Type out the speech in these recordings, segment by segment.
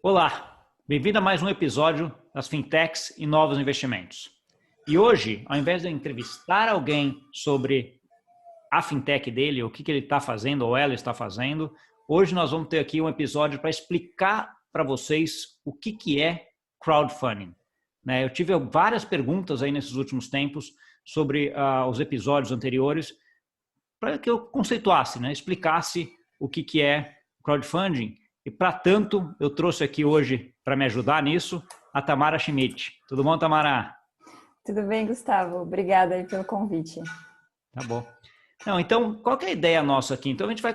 Olá, bem-vindo a mais um episódio das Fintechs e Novos Investimentos. E hoje, ao invés de eu entrevistar alguém sobre a fintech dele, o que ele está fazendo ou ela está fazendo, hoje nós vamos ter aqui um episódio para explicar para vocês o que é crowdfunding. Eu tive várias perguntas aí nesses últimos tempos sobre os episódios anteriores para que eu conceituasse, explicasse o que é crowdfunding. E, para tanto, eu trouxe aqui hoje, para me ajudar nisso, a Tamara Schmidt. Tudo bom, Tamara? Tudo bem, Gustavo. Obrigada aí pelo convite. Tá bom. Então, qual que é a ideia nossa aqui? Então, a gente vai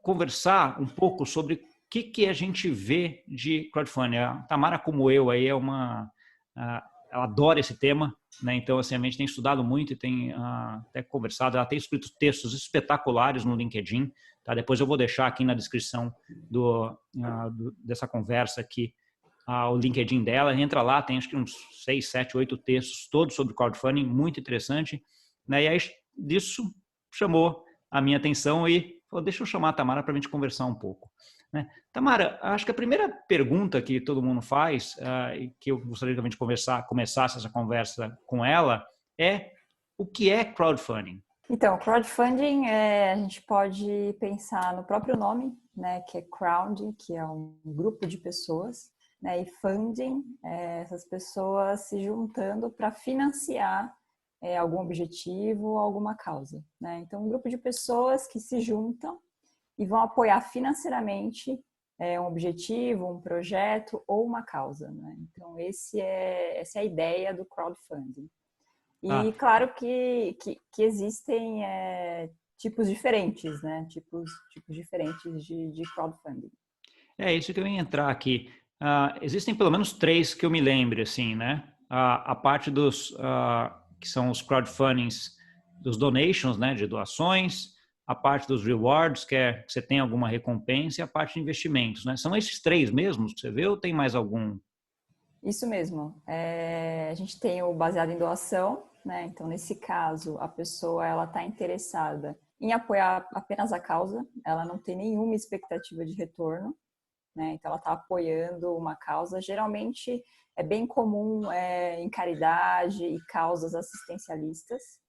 conversar um pouco sobre o que a gente vê de crowdfunding. A Tamara, como eu, aí ela adora esse tema, Então, assim, a gente tem estudado muito e tem até conversado. Ela tem escrito textos espetaculares no LinkedIn. Tá? Depois eu vou deixar aqui na descrição dessa conversa aqui o LinkedIn dela. Entra lá, tem acho que uns 6, 7, 8 textos, todos sobre crowdfunding, muito interessante. E aí disso chamou a minha atenção e falou, deixa eu chamar a Tamara para a gente conversar um pouco. Tamara, acho que a primeira pergunta que todo mundo faz, e que eu gostaria que a gente começasse essa conversa com ela, é o que é crowdfunding? Então, crowdfunding, a gente pode pensar no próprio nome, que é crowd, que é um grupo de pessoas, e funding, essas pessoas se juntando para financiar algum objetivo ou alguma causa. Então, um grupo de pessoas que se juntam e vão apoiar financeiramente um objetivo, um projeto ou uma causa. Então, essa é a ideia do crowdfunding. E claro que existem tipos diferentes, tipos diferentes de crowdfunding. É isso que eu ia entrar aqui. Existem pelo menos 3 que eu me lembre, assim, a parte dos que são os crowdfundings dos donations, de doações, a parte dos rewards, que é que você tem alguma recompensa, e a parte de investimentos, São esses 3 mesmos que você vê ou tem mais algum? Isso mesmo. A gente tem o baseado em doação, Então, nesse caso, a pessoa ela está interessada em apoiar apenas a causa, ela não tem nenhuma expectativa de retorno, Então, ela está apoiando uma causa. Geralmente, é bem comum em caridade e causas assistencialistas.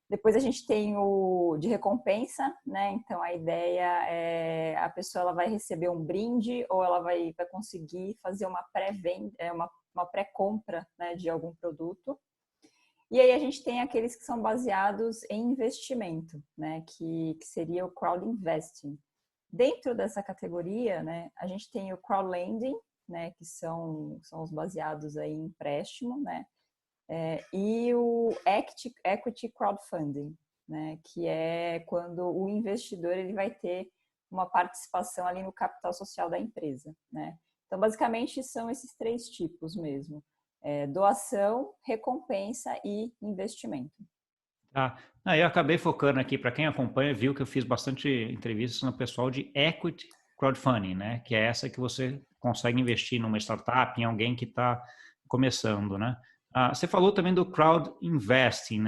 Depois a gente tem o de recompensa, Então a ideia é a pessoa ela vai receber um brinde ou ela vai conseguir fazer uma pré-venda, uma pré-compra, de algum produto. E aí a gente tem aqueles que são baseados em investimento, que seria o crowd investing. Dentro dessa categoria, a gente tem o crowdlending, que são os baseados aí em empréstimo, e o equity crowdfunding, que é quando o investidor ele vai ter uma participação ali no capital social da empresa. Então, basicamente, são esses 3 tipos mesmo. Doação, recompensa e investimento. Eu acabei focando aqui, para quem acompanha, viu que eu fiz bastante entrevistas no pessoal de equity crowdfunding, que é essa que você consegue investir numa startup, em alguém que está começando, Você falou também do crowd investing,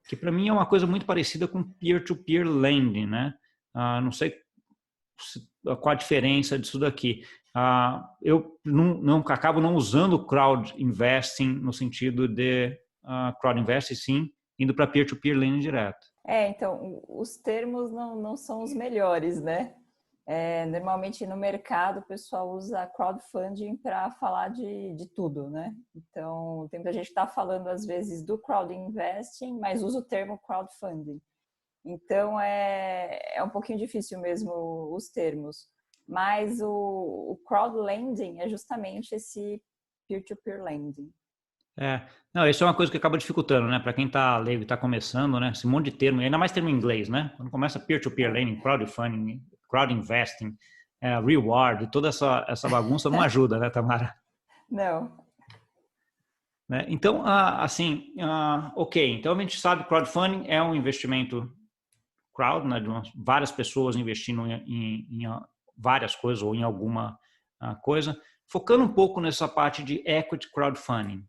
que para mim é uma coisa muito parecida com peer-to-peer lending, Não sei qual a diferença disso daqui. Eu acabo não usando crowd investing no sentido de crowd investing, sim, indo para peer-to-peer lending direto. Então, os termos não são os melhores, Normalmente no mercado o pessoal usa crowdfunding para falar de tudo, Então, tem muita gente que está falando às vezes do crowd investing, mas usa o termo crowdfunding. Então, é um pouquinho difícil mesmo os termos. Mas o crowdlending é justamente esse peer-to-peer lending. Não, isso é uma coisa que acaba dificultando, Para quem está leigo e está começando, Esse monte de termo, ainda mais termo em inglês, Quando começa peer-to-peer lending, crowdfunding, crowd investing, reward, toda essa bagunça não ajuda, Tamara? Não. Então, ok. Então, a gente sabe que crowdfunding é um investimento crowd, de várias pessoas investindo em várias coisas ou em alguma coisa. Focando um pouco nessa parte de equity crowdfunding,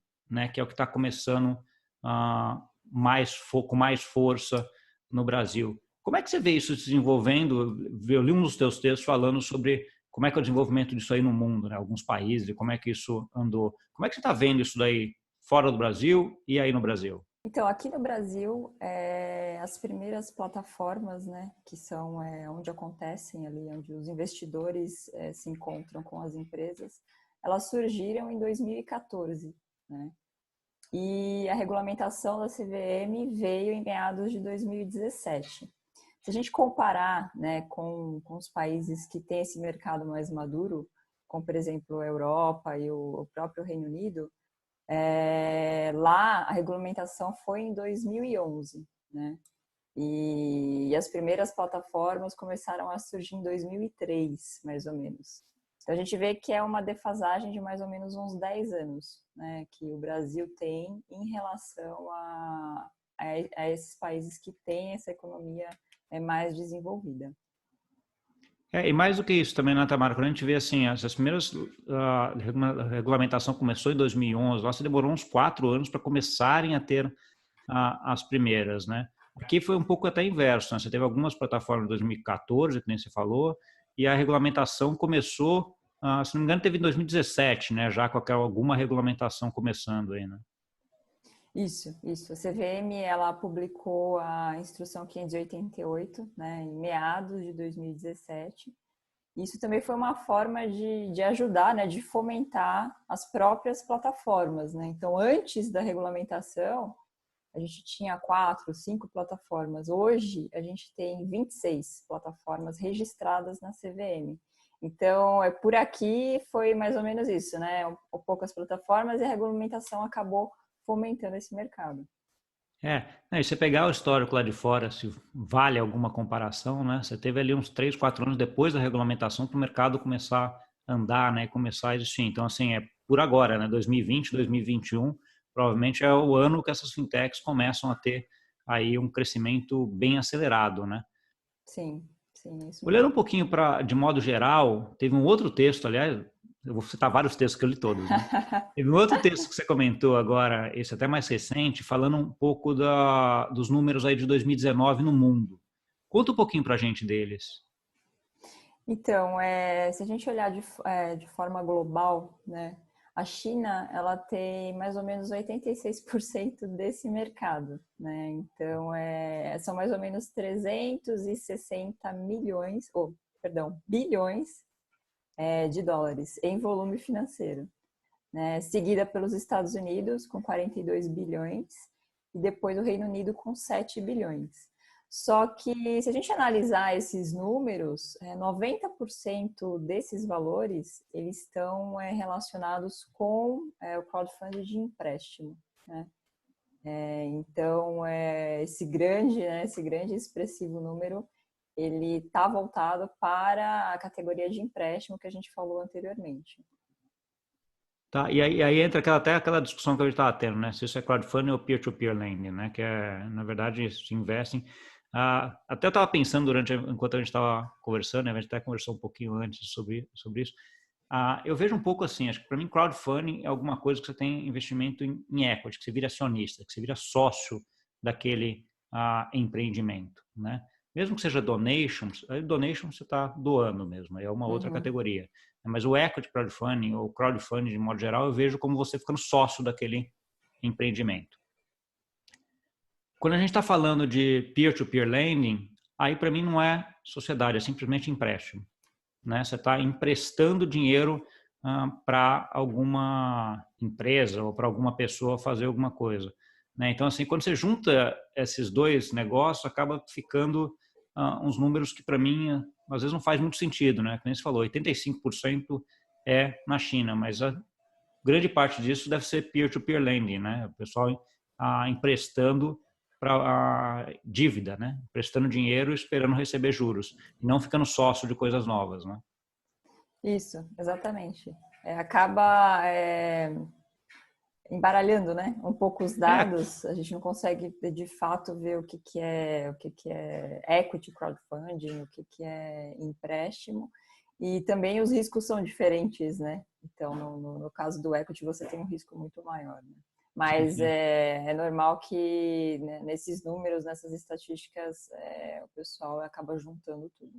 que é o que está começando com mais força no Brasil. Como é que você vê isso se desenvolvendo? Eu li um dos teus textos falando sobre como é que é o desenvolvimento disso aí no mundo, né? Alguns países, como é que isso andou. Como é que você está vendo isso daí fora do Brasil e aí no Brasil? Então, aqui no Brasil, as primeiras plataformas, né, que são onde acontecem ali, onde os investidores se encontram com as empresas, elas surgiram em 2014, né? E a regulamentação da CVM veio em meados de 2017. Se a gente comparar, né, com os países que têm esse mercado mais maduro, como, por exemplo, a Europa e o próprio Reino Unido, lá a regulamentação foi em 2011, né? E as primeiras plataformas começaram a surgir em 2003, mais ou menos. Então a gente vê que é uma defasagem de mais ou menos uns 10 anos, né, que o Brasil tem em relação a esses países que têm essa economia mais desenvolvida. E mais do que isso também, né, Tamara? Quando a gente vê assim, essas primeiras, a regulamentação começou em 2011, lá se demorou uns 4 anos para começarem a ter as primeiras, né? Aqui foi um pouco até inverso, né? Você teve algumas plataformas em 2014, que nem você falou, e a regulamentação começou, se não me engano, teve em 2017, né? Já com alguma regulamentação começando aí, né? Isso. A CVM, ela publicou a Instrução 588, né, em meados de 2017. Isso também foi uma forma de ajudar, né, de fomentar as próprias plataformas, né? Então, antes da regulamentação, a gente tinha 4, 5 plataformas. Hoje, a gente tem 26 plataformas registradas na CVM. Então, por aqui foi mais ou menos isso, né? Poucas plataformas e a regulamentação acabou fomentando esse mercado. E você pegar o histórico lá de fora, se vale alguma comparação, né? Você teve ali uns 3, 4 anos depois da regulamentação para o mercado começar a andar, né? Começar a existir. Então, assim, é por agora, né? 2020, 2021, provavelmente é o ano que essas fintechs começam a ter aí um crescimento bem acelerado, né? Sim, isso Olhando um mesmo. pouquinho para, de modo geral, teve um outro texto, aliás, eu vou citar vários textos que eu li todos, né? Teve um outro texto que você comentou agora, esse até mais recente, falando um pouco dos números aí de 2019 no mundo. Conta um pouquinho para a gente deles. Então, se a gente olhar de forma global, né, a China, ela tem mais ou menos 86% desse mercado, né? Então, são mais ou menos 360 milhões, bilhões de dólares em volume financeiro, né? Seguida pelos Estados Unidos com 42 bilhões e depois o Reino Unido com 7 bilhões. Só que se a gente analisar esses números, 90% desses valores eles estão relacionados com o crowdfunding de empréstimo, né? Então, esse grande expressivo número, ele está voltado para a categoria de empréstimo que a gente falou anteriormente. Tá? E aí entra até aquela discussão que a gente estava tendo, né? Se isso é crowdfunding ou peer-to-peer lending, né? Que na verdade, se investem. Até eu estava pensando enquanto a gente estava conversando, né? A gente até conversou um pouquinho antes sobre isso. Eu vejo um pouco assim, acho que para mim crowdfunding é alguma coisa que você tem investimento em equity, que você vira acionista, que você vira sócio daquele empreendimento, né? Mesmo que seja donations, aí donation você está doando mesmo, aí é uma outra Uhum. categoria. Mas o equity crowdfunding, ou crowdfunding de modo geral, eu vejo como você ficando sócio daquele empreendimento. Quando a gente está falando de peer-to-peer lending, aí para mim não é sociedade, é simplesmente empréstimo, né? Você está emprestando dinheiro para alguma empresa ou para alguma pessoa fazer alguma coisa, né? Então, assim, quando você junta esses dois negócios, acaba ficando uns números que para mim às vezes não faz muito sentido, né? Como você falou, 85% é na China, mas a grande parte disso deve ser peer-to-peer lending, né? O pessoal emprestando para dívida, né? Emprestando dinheiro e esperando receber juros, e não ficando sócio de coisas novas, né? Isso, exatamente. Acaba embaralhando, né, um pouco os É, dados. A gente não consegue de fato ver o que é equity crowdfunding, o que é empréstimo. E também os riscos são diferentes, né? Então, no caso do equity, você tem um risco muito maior, né? sim, Mas sim. é normal que, né, nesses números, nessas estatísticas, o pessoal acaba juntando tudo.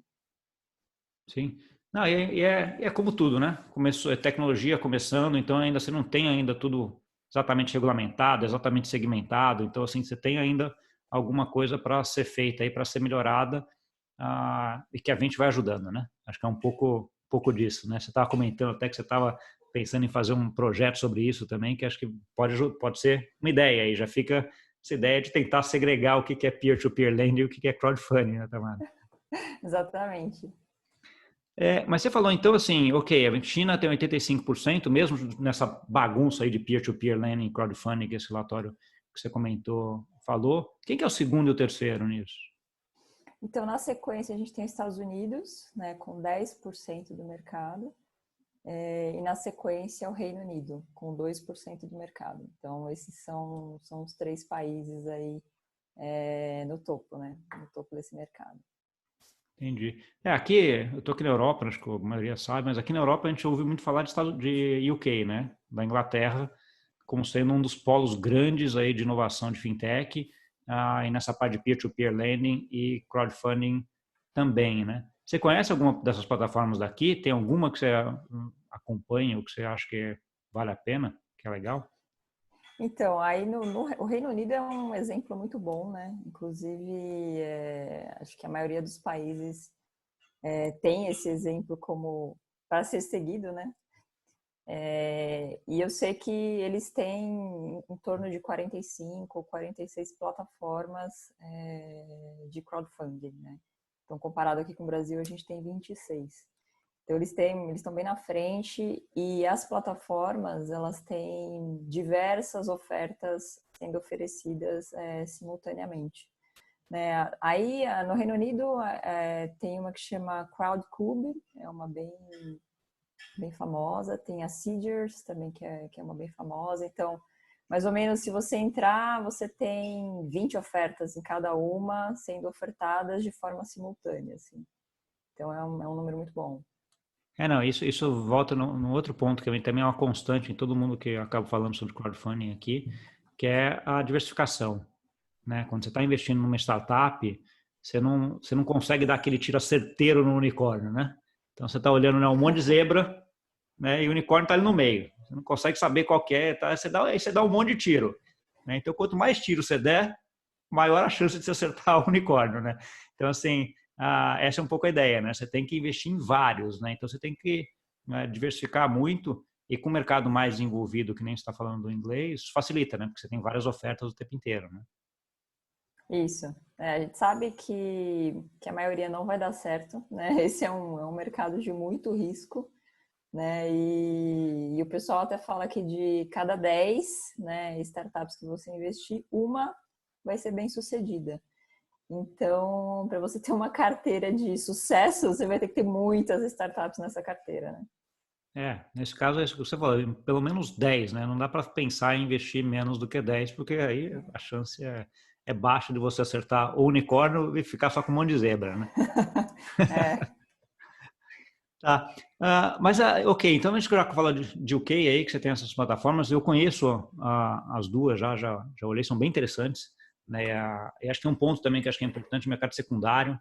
Sim. Não, é como tudo, né? Começou, é tecnologia começando, então ainda você não tem ainda tudo exatamente regulamentado, exatamente segmentado. Então, assim, você tem ainda alguma coisa para ser feita aí, para ser melhorada, e que a gente vai ajudando, né? Acho que é um pouco disso, né? Você estava comentando até que você estava pensando em fazer um projeto sobre isso também, que acho que pode ser uma ideia aí. Já fica essa ideia de tentar segregar o que é peer-to-peer lending e o que é crowdfunding, né, Tamara? Exatamente. Mas você falou então assim, ok, a China tem 85%, mesmo nessa bagunça aí de peer-to-peer lending, crowdfunding, que esse relatório que você comentou falou. Quem que é o segundo e o terceiro nisso? Então, na sequência, a gente tem os Estados Unidos, né, com 10% do mercado, e na sequência o Reino Unido, com 2% do mercado. Então, esses são os três países aí no topo, né, no topo desse mercado. Entendi. Aqui, eu estou aqui na Europa, acho que a maioria sabe, mas aqui na Europa a gente ouve muito falar de UK, né? Da Inglaterra, como sendo um dos polos grandes aí de inovação de fintech, e nessa parte de peer-to-peer lending e crowdfunding também, né? Você conhece alguma dessas plataformas daqui? Tem alguma que você acompanha ou que você acha que vale a pena, que é legal? Então, aí o Reino Unido é um exemplo muito bom, né? Inclusive, acho que a maioria dos países tem esse exemplo como para ser seguido, né? E eu sei que eles têm em torno de 45 ou 46 plataformas de crowdfunding, né? Então, comparado aqui com o Brasil, a gente tem 26. Então, eles estão bem na frente e as plataformas, elas têm diversas ofertas sendo oferecidas simultaneamente. Né? Aí, no Reino Unido, tem uma que chama Crowdcube, é uma bem famosa. Tem a Seedrs também, que é uma bem famosa. Então, mais ou menos, se você entrar, você tem 20 ofertas em cada uma sendo ofertadas de forma simultânea, assim. Então, é um número muito bom. Não, isso volta no outro ponto que também é uma constante em todo mundo que eu acabo falando sobre crowdfunding aqui, que é a diversificação, né? Quando você está investindo numa startup, você não consegue dar aquele tiro certeiro no unicórnio, né? Então você está olhando, né, um monte de zebra, né, e o unicórnio está ali no meio. Você não consegue saber qual que é, tá? Aí você dá um monte de tiro, né? Então quanto mais tiro você der, maior a chance de você acertar o unicórnio, né? Então assim, essa é um pouco a ideia, né? Você tem que investir em vários, né? Então você tem que diversificar muito e com o mercado mais envolvido, que nem você está falando do inglês, facilita, né? Porque você tem várias ofertas o tempo inteiro, né? Isso. A gente sabe que a maioria não vai dar certo, né? Esse é um mercado de muito risco, né? E o pessoal até fala que de cada 10, né, startups que você investir, uma vai ser bem sucedida. Então, para você ter uma carteira de sucesso, você vai ter que ter muitas startups nessa carteira, né? Nesse caso é isso que você falou, pelo menos 10, né? Não dá para pensar em investir menos do que 10, porque aí a chance é baixa de você acertar o unicórnio e ficar só com um monte de zebra, né? É, Tá. Mas, ok, então a gente já fala de UK aí, que você tem essas plataformas, eu conheço as duas, já olhei, são bem interessantes, né? E acho que tem um ponto também que acho que é importante, o mercado secundário,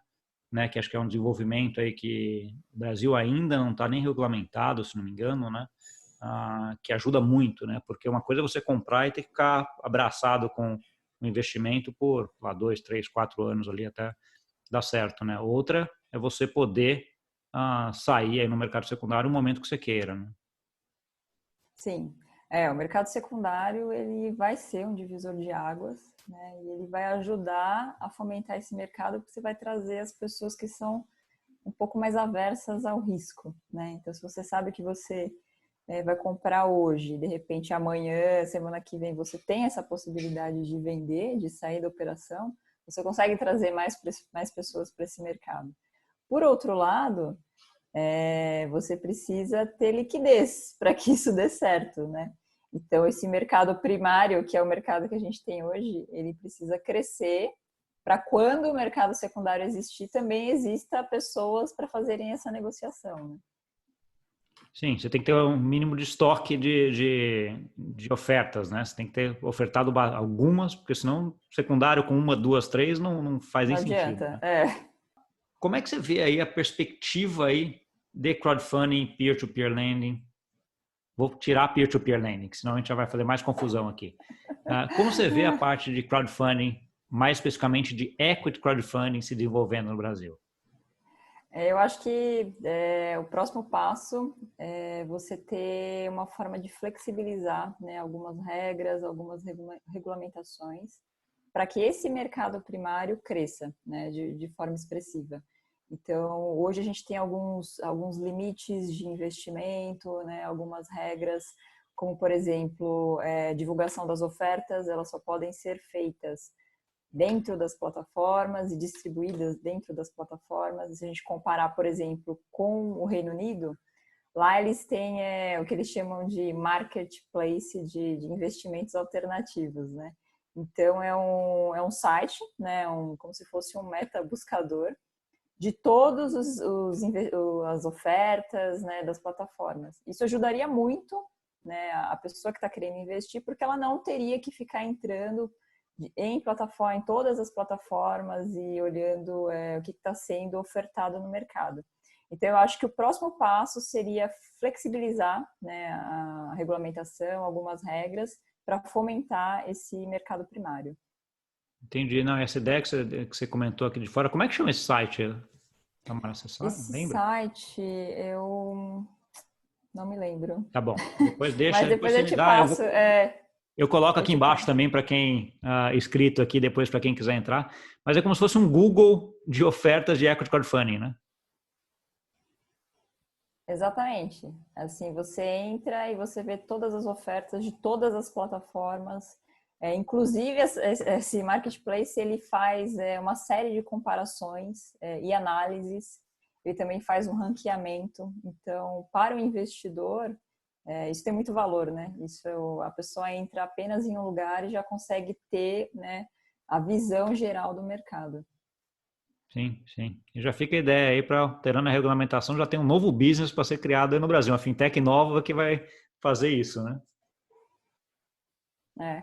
né? Que acho que é um desenvolvimento aí que o Brasil ainda não está nem regulamentado, se não me engano, né? Que ajuda muito, né? Porque uma coisa é você comprar e ter que ficar abraçado com o investimento por lá, 2, 3, 4 anos ali até dar certo, né? Outra é você poder sair aí no mercado secundário no momento que você queira, né? sim. O mercado secundário, ele vai ser um divisor de águas, né? E ele vai ajudar a fomentar esse mercado, porque você vai trazer as pessoas que são um pouco mais aversas ao risco, né? Então, se você sabe que você vai comprar hoje, de repente amanhã, semana que vem, você tem essa possibilidade de vender, de sair da operação, você consegue trazer mais pessoas para esse mercado. Por outro lado, você precisa ter liquidez para que isso dê certo, né? Então, esse mercado primário, que é o mercado que a gente tem hoje, ele precisa crescer para quando o mercado secundário existir, também exista pessoas para fazerem essa negociação, né? Sim, você tem que ter um mínimo de estoque de ofertas, né? Você tem que ter ofertado algumas, porque senão secundário com uma, duas, três não faz Não nem sentido, adianta. né? Como é que você vê aí a perspectiva aí de crowdfunding, peer-to-peer lending? Vou tirar peer-to-peer lending, senão a gente já vai fazer mais confusão aqui. Como você vê a parte de crowdfunding, mais especificamente de equity crowdfunding, se desenvolvendo no Brasil? Eu acho que o próximo passo é você ter uma forma de flexibilizar, né, algumas regras, algumas regulamentações, para que esse mercado primário cresça, né, de forma expressiva. Então, hoje a gente tem alguns limites de investimento, né, algumas regras, como, por exemplo, divulgação das ofertas, elas só podem ser feitas dentro das plataformas e distribuídas dentro das plataformas. Se a gente comparar, por exemplo, com o Reino Unido, lá eles têm o que eles chamam de marketplace de investimentos alternativos, né? Então, é um site, né? Como se fosse um meta buscador de todas as ofertas, né, das plataformas. Isso ajudaria muito, né, a pessoa que está querendo investir, porque ela não teria que ficar entrando em todas as plataformas e olhando o que está sendo ofertado no mercado. Então, eu acho que o próximo passo seria flexibilizar, né, a regulamentação, algumas regras, para fomentar esse mercado primário. Entendi. Não, essa ideia que você comentou aqui de fora, como é que chama esse site, Tamara? Você sabe? Esse Lembra? site, eu não me lembro. Tá bom. Depois Mas depois depois você eu me te dá. passo. Eu coloco Eu aqui te embaixo passo. também para quem escrito aqui depois para quem quiser entrar. Mas é como se fosse um Google de ofertas de equity crowdfunding, né? Exatamente. Assim, você entra e você vê todas as ofertas de todas as plataformas. Inclusive, esse marketplace ele faz uma série de comparações e análises. Ele também faz um ranqueamento. Então, para o investidor, isso tem muito valor, né? A pessoa entra apenas em um lugar e já consegue ter, né, a visão geral do mercado. Sim, sim. E já fica a ideia aí para, alterando a regulamentação, já tem um novo business para ser criado aí no Brasil, uma fintech nova que vai fazer isso, né? É.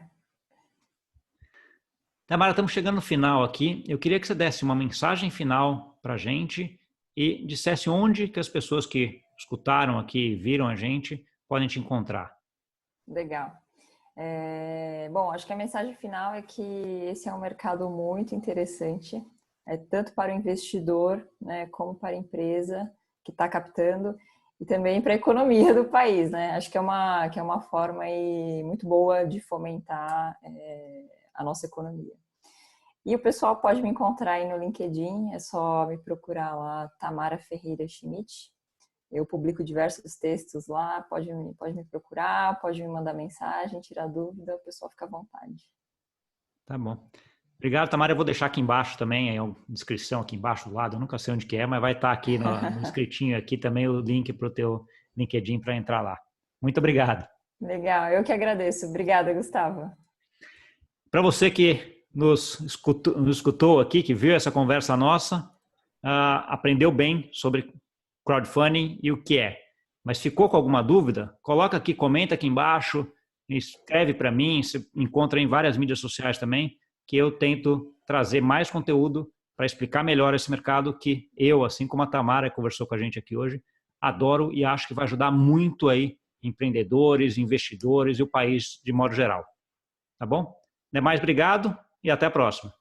Tamara, estamos chegando no final aqui. Eu queria que você desse uma mensagem final para a gente e dissesse onde que as pessoas que escutaram aqui, viram a gente, podem te encontrar. Legal. Bom, acho que a mensagem final é que esse é um mercado muito interessante, tanto para o investidor, né, como para a empresa que está captando e também para a economia do país, né? Acho que é uma forma aí muito boa de fomentar a nossa economia. E o pessoal pode me encontrar aí no LinkedIn, é só me procurar lá, Tamara Ferreira Schmidt. Eu publico diversos textos lá, pode me procurar, pode me mandar mensagem, tirar dúvida, o pessoal fica à vontade. Tá bom. Obrigado, Tamara. Eu vou deixar aqui embaixo também, a descrição aqui embaixo do lado, eu nunca sei onde que é, mas vai estar aqui no escritinho aqui também o link para o teu LinkedIn para entrar lá. Muito obrigado. Legal, eu que agradeço. Obrigada, Gustavo. Para você que nos escutou aqui, que viu essa conversa nossa, aprendeu bem sobre crowdfunding e o que é. Mas ficou com alguma dúvida? Coloca aqui, comenta aqui embaixo, escreve para mim, se encontra em várias mídias sociais também, que eu tento trazer mais conteúdo para explicar melhor esse mercado que eu, assim como a Tamara que conversou com a gente aqui hoje, adoro e acho que vai ajudar muito aí empreendedores, investidores e o país de modo geral. Tá bom? Demais, obrigado e até a próxima.